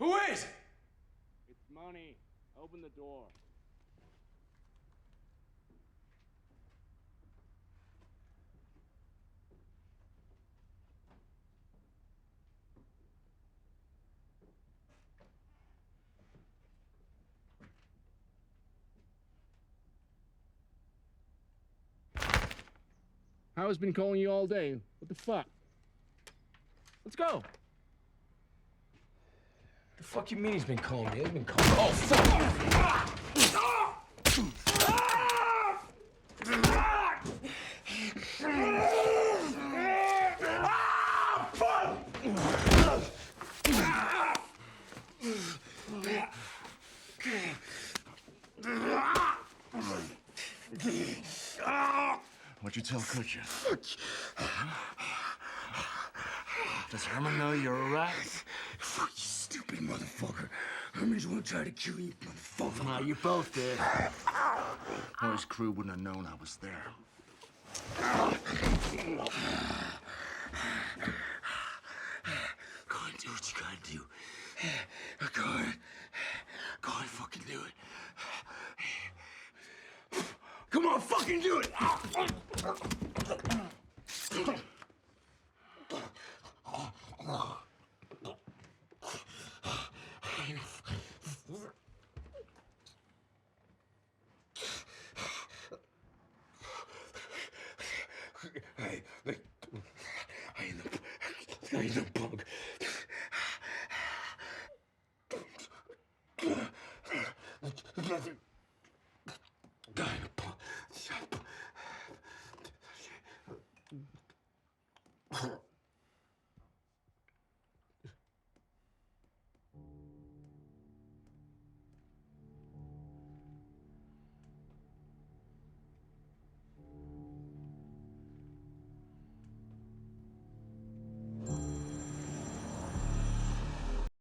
Who is? It's money. Open the door. Howard's been calling you all day. What the fuck? Let's go. The fuck you mean he's been calling me? He's been calling. Oh fuck! What'd you tell Kutcher? Does Herman know you're a rat? You stupid motherfucker. Herman's gonna try to kill you, motherfucker. Nah, you both did. Or his crew wouldn't have known I was there. Go on, do what you gotta do. Go on. Go on, fucking do it. Come on, fucking do it! Hey, I ain't no punk. I ain't no punk.